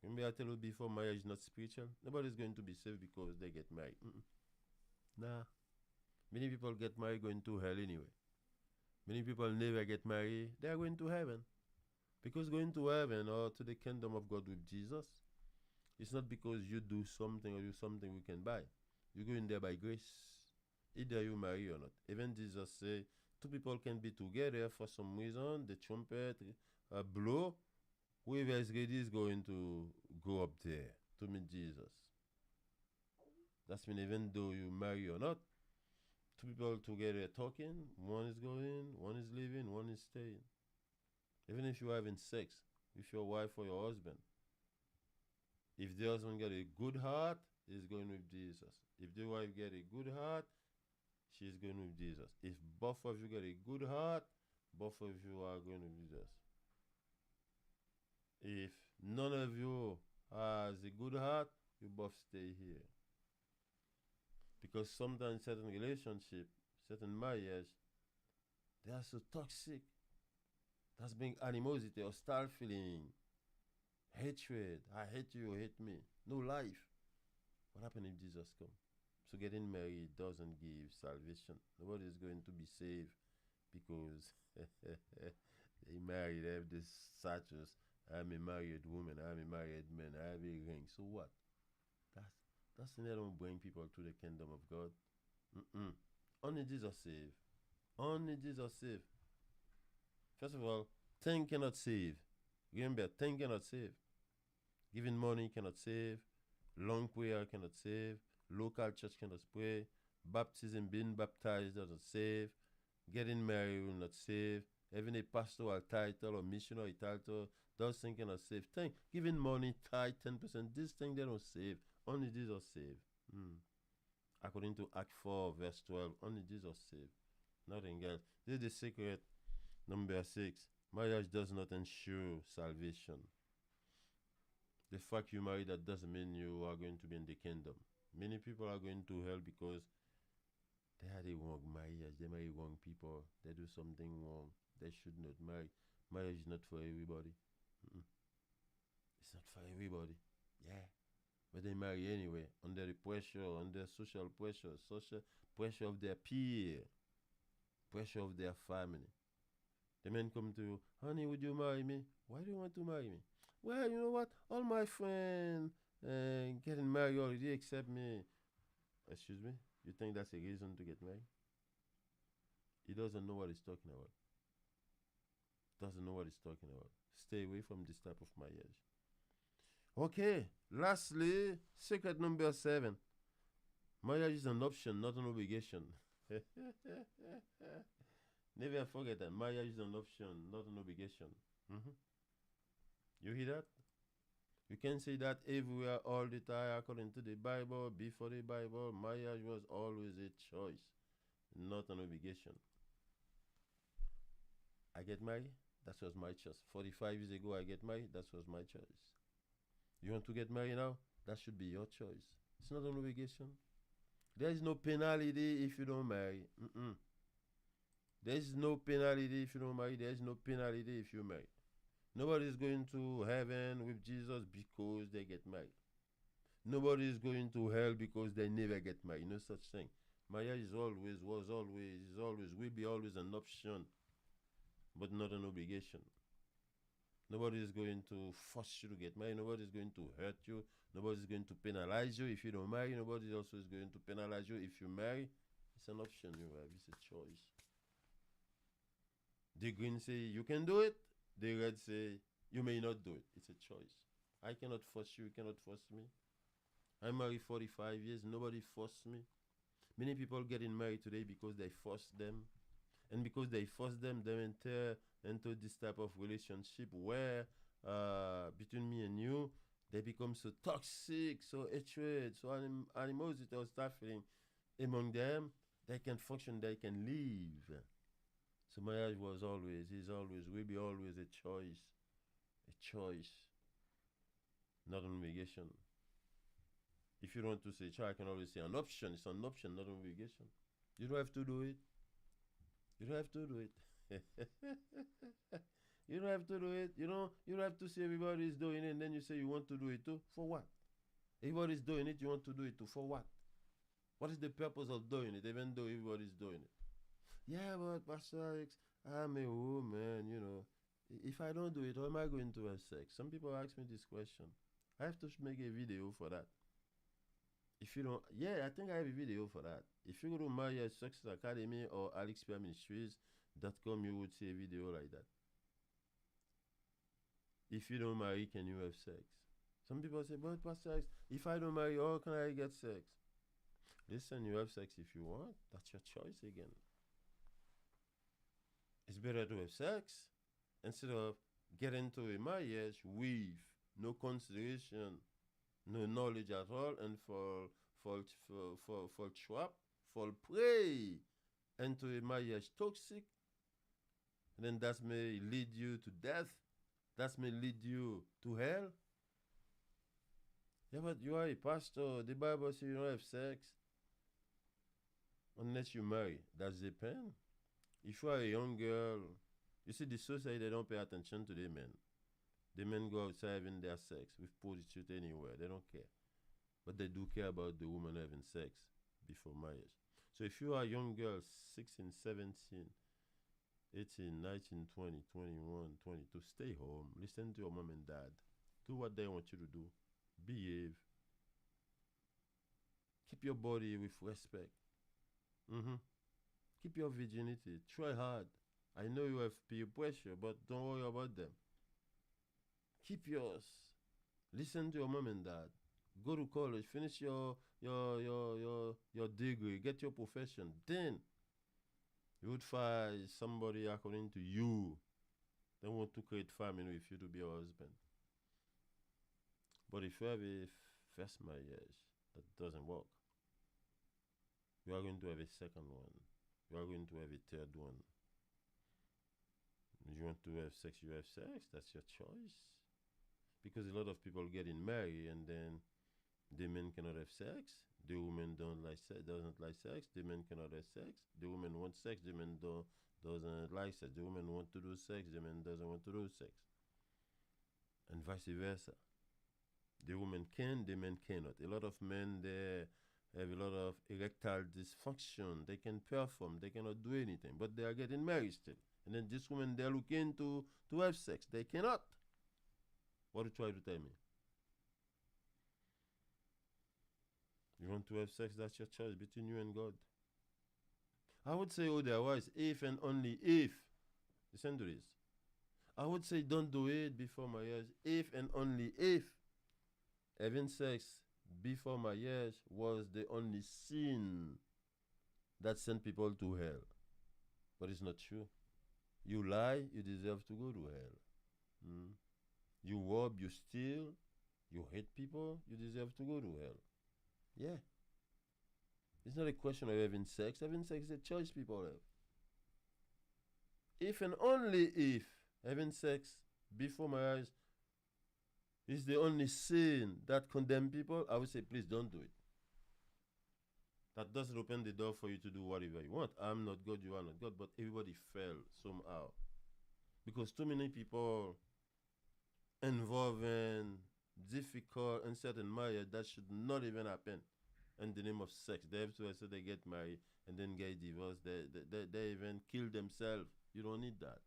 Remember I tell you before, marriage is not spiritual. Nobody's going to be saved because they get married. Nah. Many people get married going to hell anyway. Many people never get married. They are going to heaven. Because going to heaven or to the kingdom of God with Jesus, it's not because you do something or do something we can buy. You go in there by grace. Either you marry or not. Even Jesus say two people can be together for some reason. The trumpet blow. Whoever is ready is going to go up there to meet Jesus. That's mean even though you marry or not, two people together talking, one is going, one is leaving, one is staying. Even if you're having sex with your wife or your husband, if the husband get a good heart, he's going with Jesus. If the wife get a good heart, she's going with Jesus. If both of you get a good heart, both of you are going with Jesus. If none of you has a good heart, you both stay here. Because sometimes certain relationship, certain marriage, they are so toxic. That's being animosity or start feeling hatred. I hate you, you hate me. No life. What happened if Jesus come? So getting married doesn't give salvation. Nobody is going to be saved because they married, they have this status. I'm a married woman, I'm a married man, I have a ring. So what? That's thing that don't bring people to the kingdom of God. Mm-mm. Only Jesus save. Only Jesus save. First of all, thing cannot save. Remember, thing cannot save. Giving money cannot save. Long prayer cannot save. Local church cannot pray. Baptism, being baptized doesn't save. Getting married will not save. Having a pastoral title or missionary title, those things cannot save. Thing, giving money, tithe, 10%, this thing they don't save. Only Jesus save. According to Act 4, verse 12, only Jesus save. Nothing else. This is the secret. Number 6. Marriage does not ensure salvation. The fact you marry, that doesn't mean you are going to be in the kingdom. Many people are going to hell because they had a wrong marriage. They marry wrong people. They do something wrong. They should not marry. Marriage is not for everybody. It's not for everybody. Yeah. But they marry anyway, under the pressure, under social pressure of their peer, pressure of their family. The men come to you, honey, would you marry me? Why do you want to marry me? Well, you know what? All my friends getting married already except me. Excuse me? You think that's a reason to get married? He doesn't know what he's talking about. Doesn't know what he's talking about. Stay away from this type of marriage. Okay, lastly, secret number 7. Marriage is an option, not an obligation. Never forget that. Marriage is an option, not an obligation. You hear that? You can say that everywhere, all the time, according to the Bible, before the Bible, marriage was always a choice, not an obligation. I get married, that was my choice. 45 years ago, I get married, that was my choice. You want to get married now? That should be your choice. It's not an obligation. There is no penalty if you don't marry. There is no penalty if you don't marry. There is no penalty if you marry. Nobody is going to heaven with Jesus because they get married. Nobody is going to hell because they never get married. No such thing. Marriage is always, was always, is always, will be always an option. but not an obligation. Nobody is going to force you to get married. Nobody is going to hurt you. Nobody is going to penalize you if you don't marry. Nobody also is going to penalize you if you marry. It's an option you have. It's a choice. The green say you can do it. The red say you may not do it. It's a choice. I cannot force you. You cannot force me. I'm married 45 years. Nobody forced me. Many people getting married today because they forced them. And because they force them, they enter into this type of relationship where between me and you, they become so toxic, so hatred, so animosity or suffering among them. They can function, they can live. So marriage was always, is always, will be always a choice, not an obligation. If you don't want to say child, I can always say an option. It's an option, not an obligation. You don't have to do it. You don't have to do it. You don't have to do it. You don't have to see everybody's doing it and then you say you want to do it too. For what? Everybody's doing it, you want to do it too. For what? What is the purpose of doing it, even though everybody's doing it? Yeah, but Pastor X, I'm a woman. If I don't do it, how am I going to have sex? Some people ask me this question. I have to make a video for that. If you don't, yeah, I think I have a video for that. If you go to Marriage Success Academy or alexpierreministries.com, you would see a video like that. If you don't marry, can you have sex? Some people say, but Pastor X, if I don't marry, how can I get sex? Listen, you have sex if you want. That's your choice again. It's better to have sex instead of getting into a marriage with no consideration, no knowledge at all, and fall trap, fall prey into a marriage toxic, and then that may lead you to death. That may lead you to hell. Yeah, but you are a pastor. The Bible says you don't have sex unless you marry. That's the pen. If you are a young girl, you see the society, they don't pay attention to the men. The men go outside having their sex with prostitute anywhere. They don't care. But they do care about the woman having sex before marriage. So if you are a young girl, 16, 17, 18, 19, 20, 21, 22, stay home. Listen to your mom and dad. Do what they want you to do. Behave. Keep your body with respect. Keep your virginity. Try hard. I know you have peer pressure, but don't worry about them. Keep yours. Listen to your mom and dad. Go to college. Finish your degree. Get your profession. Then you would find somebody according to you. They want to create family with you to be your husband. But if you have a first marriage that doesn't work, you are going to have a second one. You are going to have a third one. You want to have sex, you have sex. That's your choice. Because a lot of people getting married and then the men cannot have sex. The woman doesn't like sex. The men cannot have sex. The woman wants sex. The man doesn't like sex. The woman wants to do sex. The man doesn't want to do sex. And vice versa. The woman can, the man cannot. A lot of men, they have a lot of erectile dysfunction. They can perform. They cannot do anything. But they are getting married still. And then this woman, they're looking to have sex. They cannot. What do you try to tell me? You want to have sex, that's your choice between you and God. I would say otherwise, if and only if. Listen to this. I would say don't do it before marriage, if and only if having sex before marriage was the only sin that sent people to hell. But it's not true. You lie, you deserve to go to hell. You rob, you steal, you hate people, you deserve to go to hell. Yeah. It's not a question of having sex. Having sex is a choice people have. If and only if having sex before marriage is the only sin that condemns people, I would say please don't do it. That doesn't open the door for you to do whatever you want. I'm not God, you are not God, but everybody fell somehow. Because too many people involved in difficult, uncertain marriage that should not even happen in the name of sex. They have to say they get married and then get divorced. They even kill themselves. You don't need that.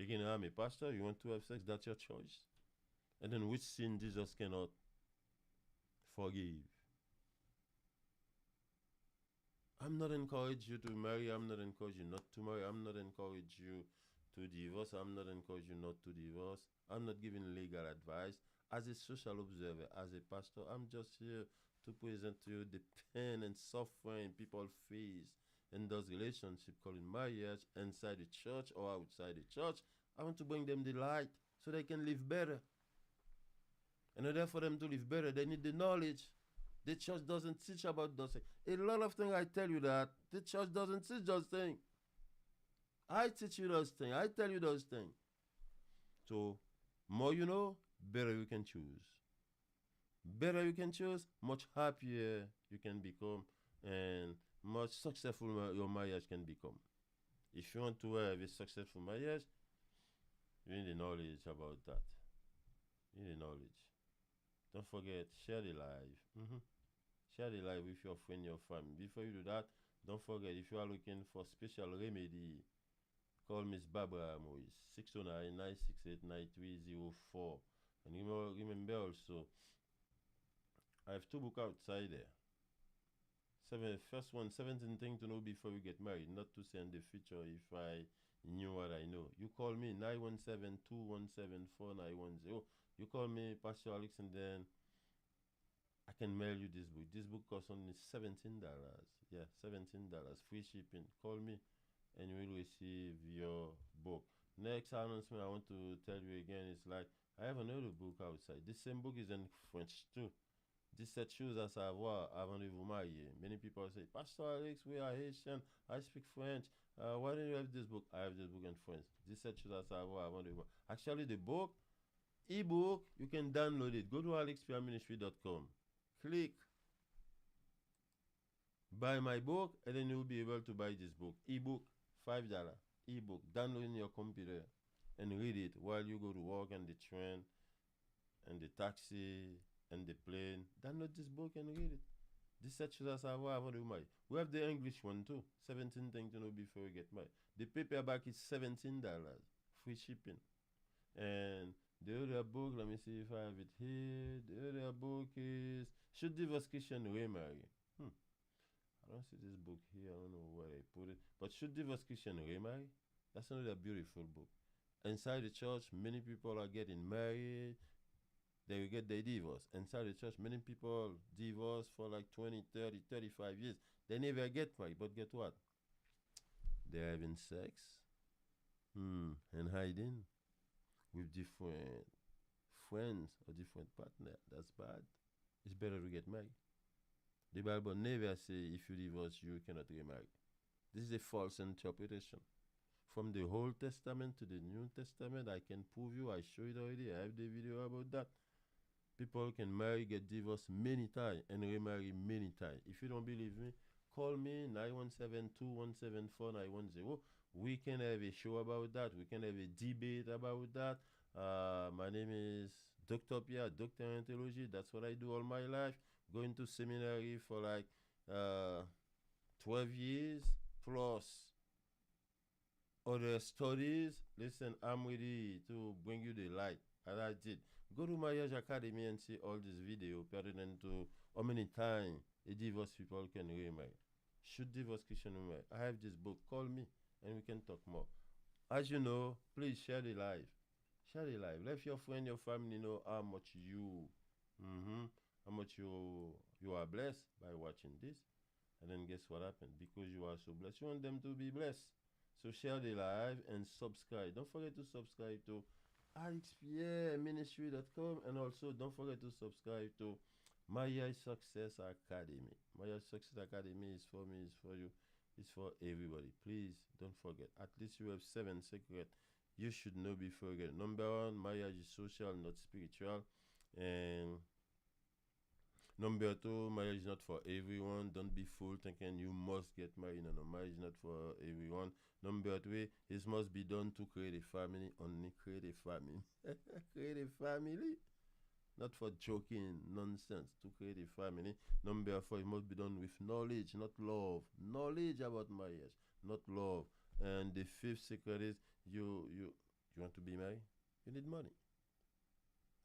You can I'm a pastor, you want to have sex, that's your choice. And then which sin Jesus cannot forgive? I'm not encourage you to marry. I'm not encourage you not to marry. I'm not encourage you to divorce. I'm not encourage you not to divorce. I'm not giving legal advice. As a social observer, as a pastor, I'm just here to present to you the pain and suffering people face in those relationships called marriage inside the church or outside the church. I want to bring them the light so they can live better. In order for them to live better, they need the knowledge. The church doesn't teach about those things. A lot of things I tell you that the church doesn't teach those things. I teach you those things. I tell you those things. So, more you know, better you can choose. Better you can choose, much happier you can become, and much successful your marriage can become. If you want to have a successful marriage, you need the knowledge about that. You need the knowledge. Don't forget, share the live. Share the live with your friend, your family. Before you do that, don't forget if you are looking for special remedy, call Miss Barbara Moise 609-968-9304. And remember also, I have two books outside there. First one, 17 things to know before you get married. Not to say in the future if I knew what I know. You call me 917-217-4910. You call me Pastor Alex, and then I can mail you this book. This book costs only $17. Yeah, $17. Free shipping. Call me and you will receive your book. Next announcement I want to tell you again is like I have another book outside. This same book is in French too. 17 choses à savoir avant de vous marier. Many people say, Pastor Alex, we are Haitian. I speak French. Why don't you have this book? I have this book in French. 17 choses à savoir avant de vous marier. Actually, the book, ebook, you can download it. Go to alexpierreministry.com. Click buy my book, and then you'll be able to buy this book. Ebook, $5. Ebook, download in your computer and read it while you go to work and the train and the taxi and the plane. Download this book and read it. 17 choses à savoir avant de vous marier. We have the English one too. 17 things to know before you get married. The paperback is $17. Free shipping. And the other book, let me see if I have it here. The other book is Should Divorce Christian Remarry? I don't see this book here. I don't know where I put it. But Should Divorce Christian Remarry? That's another beautiful book. Inside the church, many people are getting married. They will get their divorce. Inside the church, many people divorce for like 20, 30, 35 years. They never get married. But get what? They're having sex and hiding with different friends or different partners. That's bad. It's better to get married. The Bible never say if you divorce, you cannot remarry. This is a false interpretation. From the Old Testament to the New Testament, I can prove you. I show it already. I have the video about that. People can marry, get divorced many times, and remarry many times. If you don't believe me, call me 917-217-4910. We can have a show about that. We can have a debate about that. My name is Dr. Pierre, Doctor in Theology. That's what I do all my life. Going to seminary for like 12 years plus other studies. Listen, I'm ready to bring you the light, as I did. Go to Marriage Academy and see all this video pertinent to how many times a divorced people can remarry. Should divorce Christian remarry? I have this book. Call me and we can talk more. As you know, please share the live. Share the live. Let your friend, your family know how much how much you are blessed by watching this. And then guess what happened? Because you are so blessed, you want them to be blessed. So share the live and subscribe. Don't forget to subscribe to alexpierreministry.com, and also don't forget to subscribe to Marriage Success Academy. Marriage Success Academy is for me, it's for you, it's for everybody. Please don't forget. At least you have 7 secrets you should know before you get. Number 1, marriage is social, not spiritual. And number 2, marriage is not for everyone. Don't be fooled thinking you must get married. No, marriage is not for everyone. Number 3, it must be done to create a family. Only create a family. Create a family. Not for joking nonsense. To create a family. Number 4, it must be done with knowledge, not love. Knowledge about marriage, not love. And the 5th secret is you You want to be married? You need money.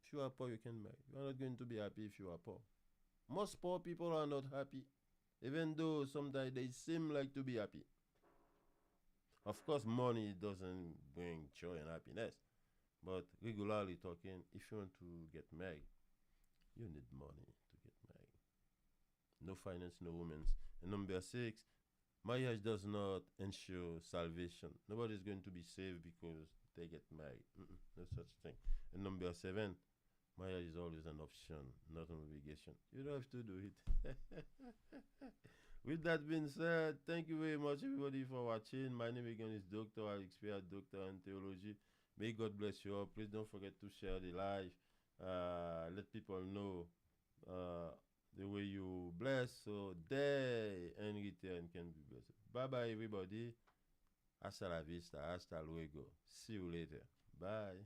If you are poor, you can marry. You are not going to be happy if you are poor. Most poor people are not happy, even though sometimes they seem like to be happy. Of course, money doesn't bring joy and happiness, but regularly talking, if you want to get married, you need money to get married. No finance, no women's. And number six, marriage does not ensure salvation. Nobody's going to be saved because they get married. No such thing. And number seven, marriage is always an option, not an obligation. You don't have to do it. With that being said, thank you very much, everybody, for watching. My name again is Dr. Alex Pierre, Doctor in Theology. May God bless you all. Please don't forget to share the live. Let people know the way you bless so they in return can be blessed. Bye bye, everybody. Hasta la vista. Hasta luego. See you later. Bye.